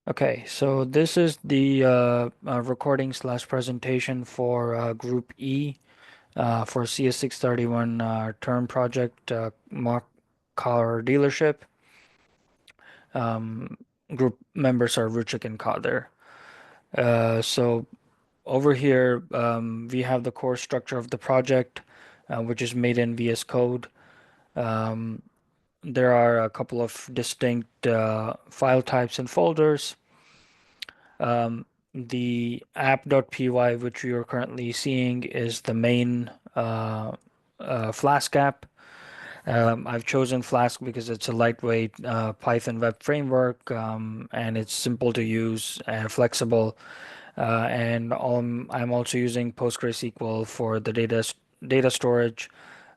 Okay, so this is the recording slash presentation for Group E for CS631 term project mock car dealership. Um, Group members are Ruchik and Kader. So over here, we have the core structure of the project, which is made in VS Code. Um, there are a couple of distinct file types and folders. Um, the app.py, which you are currently seeing, is the main Flask app. I've chosen Flask because it's a lightweight Python web framework, and it's simple to use and flexible. I'm also using PostgreSQL for the data storage.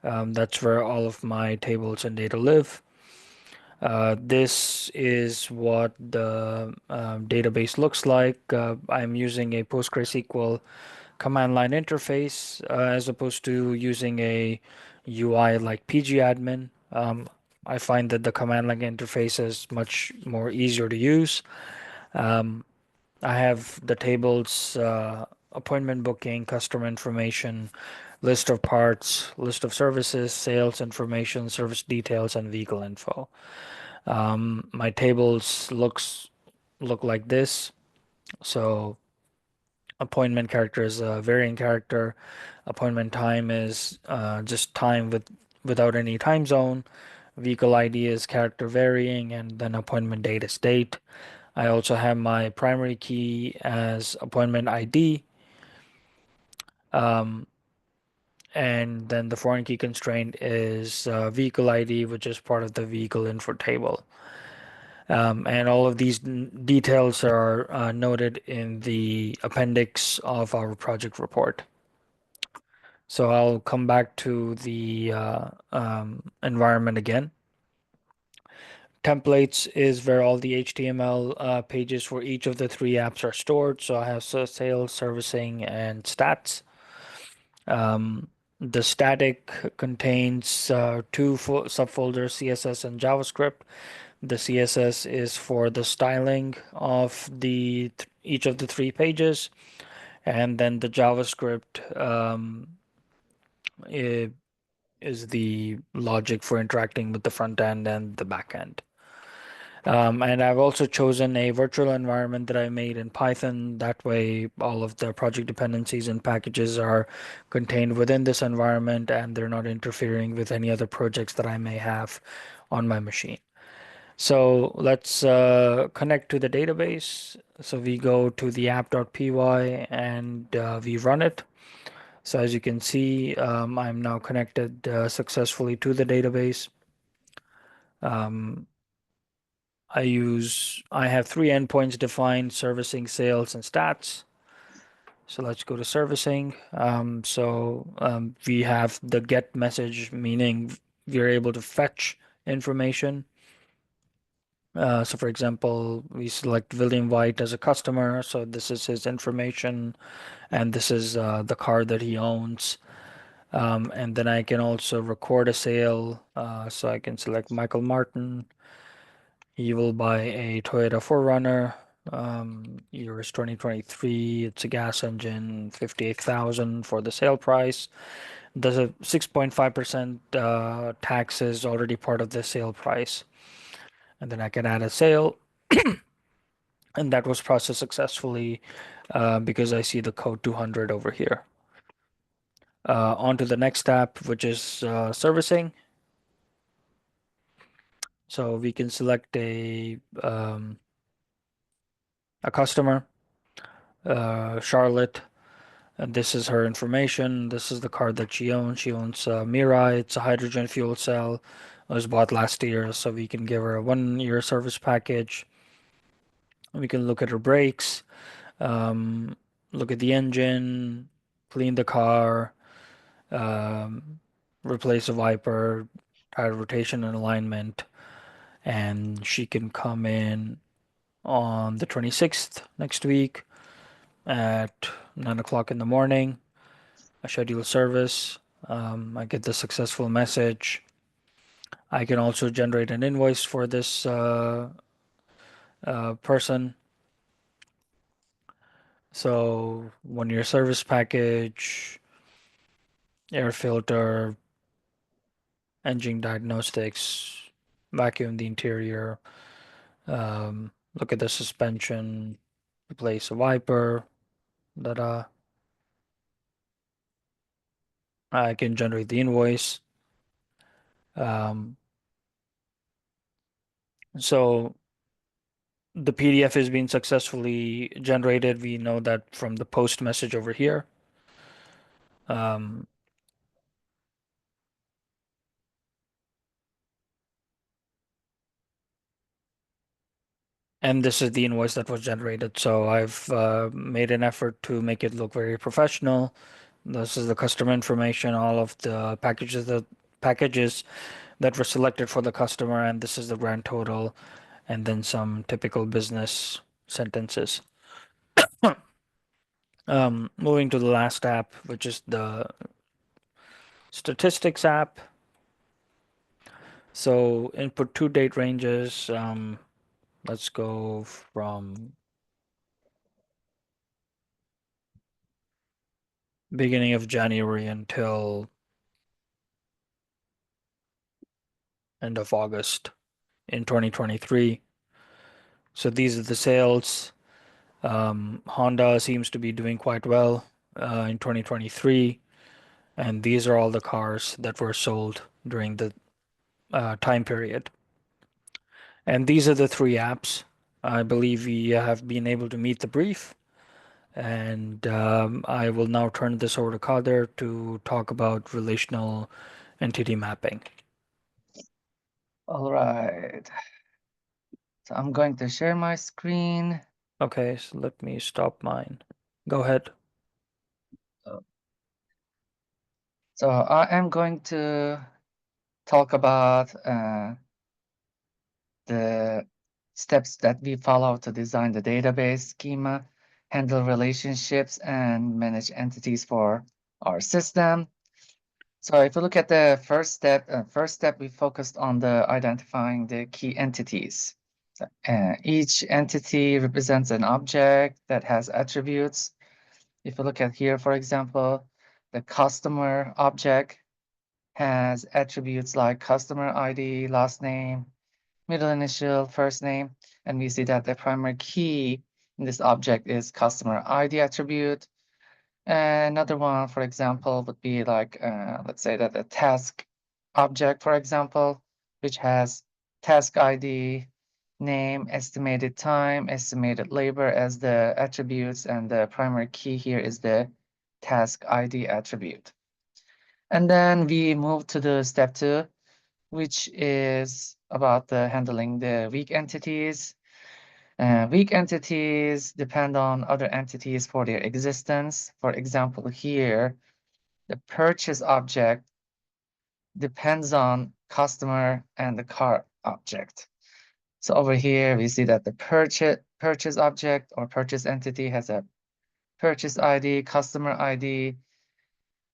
That's where all of my tables and data live. This is what the database looks like. I'm using a PostgreSQL command line interface as opposed to using a UI like pgadmin. I find that the command line interface is much more easier to use. Um, I have the tables, appointment booking, customer information, list of parts, list of services, sales information, service details, and vehicle info. My tables look like this. So appointment character is a varying character. Appointment time is just time without any time zone. Vehicle ID is character varying, and then appointment date is date. I also have my primary key as appointment ID, um, and then the foreign key constraint is vehicle ID, which is part of the vehicle info table. And all of these details are noted in the appendix of our project report. So I'll come back to the environment again. Templates is where all the HTML pages for each of the three apps are stored. So I have sales, servicing, and stats. Um, the static contains two subfolders, CSS and JavaScript. The CSS is for the styling of each of the three pages, and then the JavaScript i- is the logic for interacting with the front end and the back end. And I've also chosen a virtual environment that I made in Python. That way, all of the project dependencies and packages are contained within this environment and they're not interfering with any other projects that I may have on my machine. So let's connect to the database. So we go to the app.py and we run it. So as you can see, I'm now connected successfully to the database. Um, I have three endpoints defined, servicing, sales, and stats. So let's go to servicing. We have the get message, meaning we're able to fetch information. So for example, we select William White as a customer. So this is his information, and this is the car that he owns. And then I can also record a sale. So I can select Michael Martin. He will buy a Toyota 4Runner. Year is 2023. It's a gas engine, 58,000 for the sale price. There's a 6.5% tax is already part of the sale price. And then I can add a sale, and that was processed successfully because I see the code 200 over here. On to the next step, which is servicing. So we can select a customer, Charlotte, and this is her information. This is the car that she owns. She owns Mirai. It's a hydrogen fuel cell. It was bought last year, so we can give her a 1 year service package. We can look at her brakes, um, look at the engine, clean the car, um, replace a wiper, tire rotation and alignment, and she can come in on the 26th next week at 9 o'clock in the morning. A scheduled service. I get the successful message. I can also generate an invoice for this person. So when your service package, air filter, engine diagnostics, vacuum the interior, look at the suspension, replace a wiper, that I can generate the invoice. Um, so the PDF is being successfully generated. We know that from the post message over here. Um, and this is the invoice that was generated. So I've made an effort to make it look very professional. This is the customer information, all of the packages that were selected for the customer, and this is the grand total, and then some typical business sentences. Moving to the last app, which is the statistics app. So input two date ranges. Let's go from beginning of January until end of August in 2023. So these are the sales. Honda seems to be doing quite well in 2023, and these are all the cars that were sold during the time period. And these are the three apps. I believe we have been able to meet the brief, and I will now turn this over to Kader to talk about relational entity mapping. All right. So I'm going to share my screen. Okay, so let me stop mine. Go ahead. Uh, So I am going to talk about the steps that we follow to design the database schema, handle relationships, and manage entities for our system. So if you look at the first step, we focused on the identifying the key entities. So, each entity represents an object that has attributes. If you look at here, for example, the customer object has attributes like customer ID, last name, middle initial, first name, and we see that the primary key in this object is customer ID attribute. Another one, for example, would be like, let's say that a task object, for example, which has task ID, name, estimated time, estimated labor as the attributes, and the primary key here is the task ID attribute. And then we move to the step 2, which is about handling the weak entities. Weak entities depend on other entities for their existence. For example, here, the purchase object depends on customer and the car object. So over here, we see that the purchase object or purchase entity has a purchase ID, customer ID,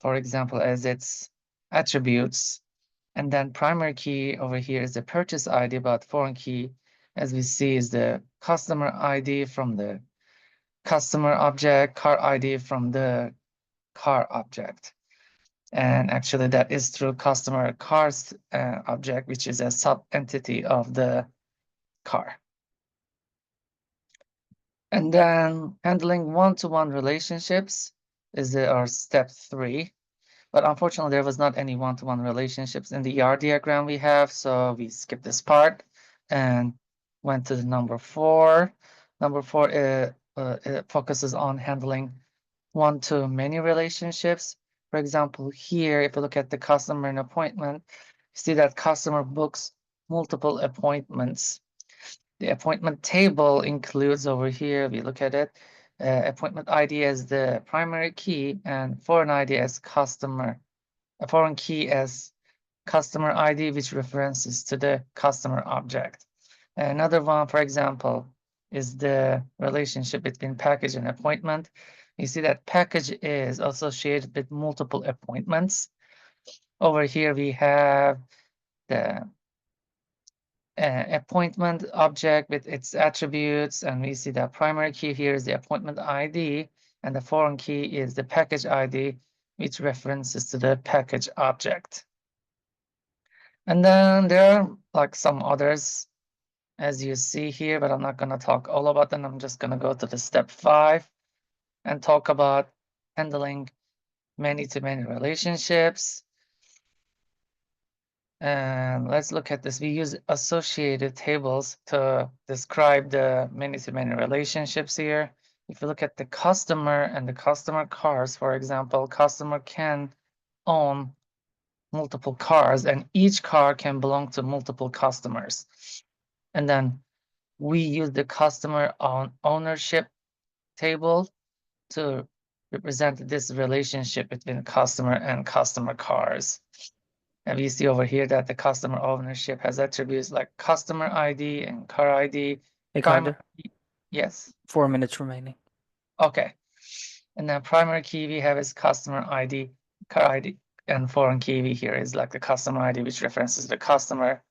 for example, as its attributes. And then primary key over here is the purchase ID, but foreign key, as we see, is the customer ID from the customer object, car ID from the car object. And actually that is through customer cars object, which is a sub-entity of the car. And then handling one-to-one relationships is our step 3. But unfortunately, there was not any one-to-one relationships in the ER diagram we have, so we skipped this part and went to the number 4. Number 4 it focuses on handling one-to-many relationships. For example, here, if you look at the customer and appointment, you see that customer books multiple appointments. The appointment table includes over here, we look at it, appointment ID as the primary key and foreign ID as customer, a foreign key as customer ID, which references to the customer object. Another one, for example, is the relationship between package and appointment. You see that package is associated with multiple appointments. Over here, we have the appointment object with its attributes, and we see that primary key here is the appointment ID, and the foreign key is the package ID, which references to the package object. And then there are like some others as you see here, but I'm not going to talk all about them. I'm just going to go to the step 5 and talk about handling many-to-many relationships. And let's look at this. We use associated tables to describe the many-to-many relationships here. If you look at the customer and the customer cars, for example, customer can own multiple cars and each car can belong to multiple customers. And then we use the customer ownership table to represent this relationship between customer and customer cars. And we see over here that the customer ownership has attributes like customer ID and car ID. Hey, Primary, Kader, yes, 4 minutes remaining. okay. And then primary key we have is customer ID, car ID, and foreign key we here is like the customer ID, which references the customer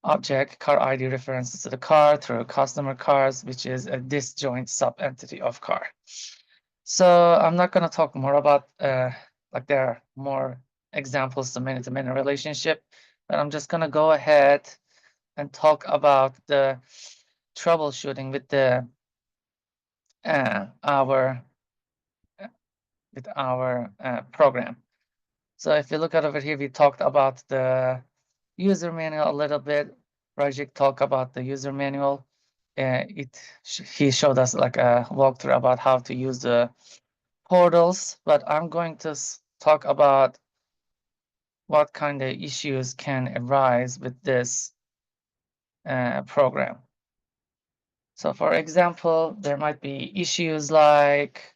object. Car ID references to the car through customer cars, which is a disjoint sub-entity of car. So I'm not going to talk more about like there are more examples to many relationship, but I'm just going to go ahead and talk about the troubleshooting with the our program. So if you look at over here, we talked about the user manual a little bit. Rajik talked about the user manual. He showed us like a walkthrough about how to use the portals, but I'm going to talk about what kind of issues can arise with this program. So for example, there might be issues like,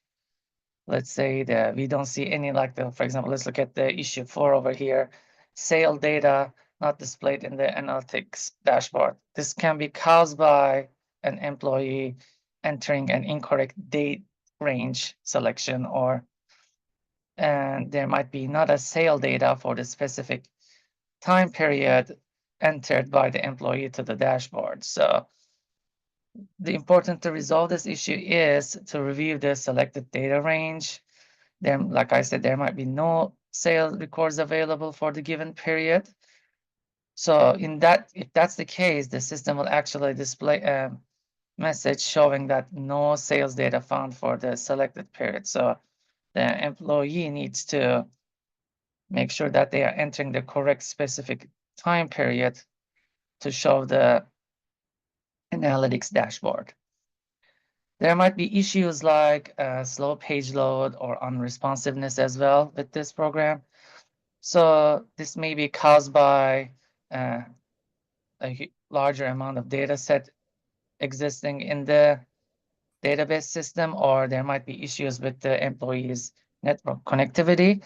let's say that we don't see any like the, for example, let's look at the issue 4 over here, sale data not displayed in the analytics dashboard. This can be caused by an employee entering an incorrect date range selection, or and there might be not a sale data for the specific time period entered by the employee to the dashboard. So the important to resolve this issue is to review the selected data range. Then, like I said, there might be no sale records available for the given period. So in that, if that's the case, the system will actually display a message showing that no sales data found for the selected period. So the employee needs to make sure that they are entering the correct specific time period to show the analytics dashboard. There might be issues like slow page load or unresponsiveness as well with this program. So this may be caused by uh, a larger amount of data set existing in the database system, or there might be issues with the employees' network connectivity.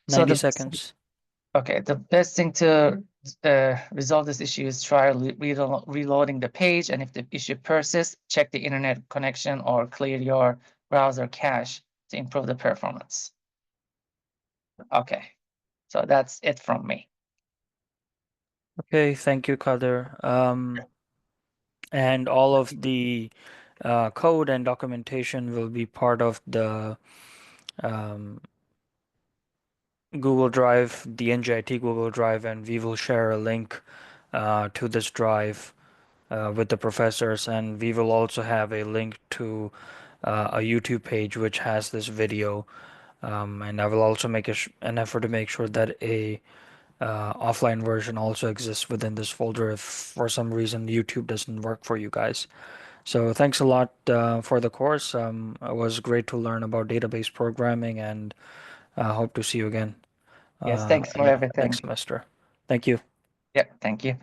So 90 the seconds. Okay, the best thing to resolve this issue is try reloading the page, and if the issue persists, check the internet connection or clear your browser cache to improve the performance. Okay, so that's it from me. Okay, thank you, Kader. And all of the code and documentation will be part of the um, Google Drive, the NGIT Google Drive, and we will share a link to this drive with the professors, and we will also have a link to a YouTube page which has this video. And I will also make an effort to make sure that a offline version also exists within this folder if for some reason YouTube doesn't work for you guys. So thanks a lot for the course. It was great to learn about database programming, and hope to see you again Yes, thanks in for the next everything. semester. Thank you. Yep, thank you.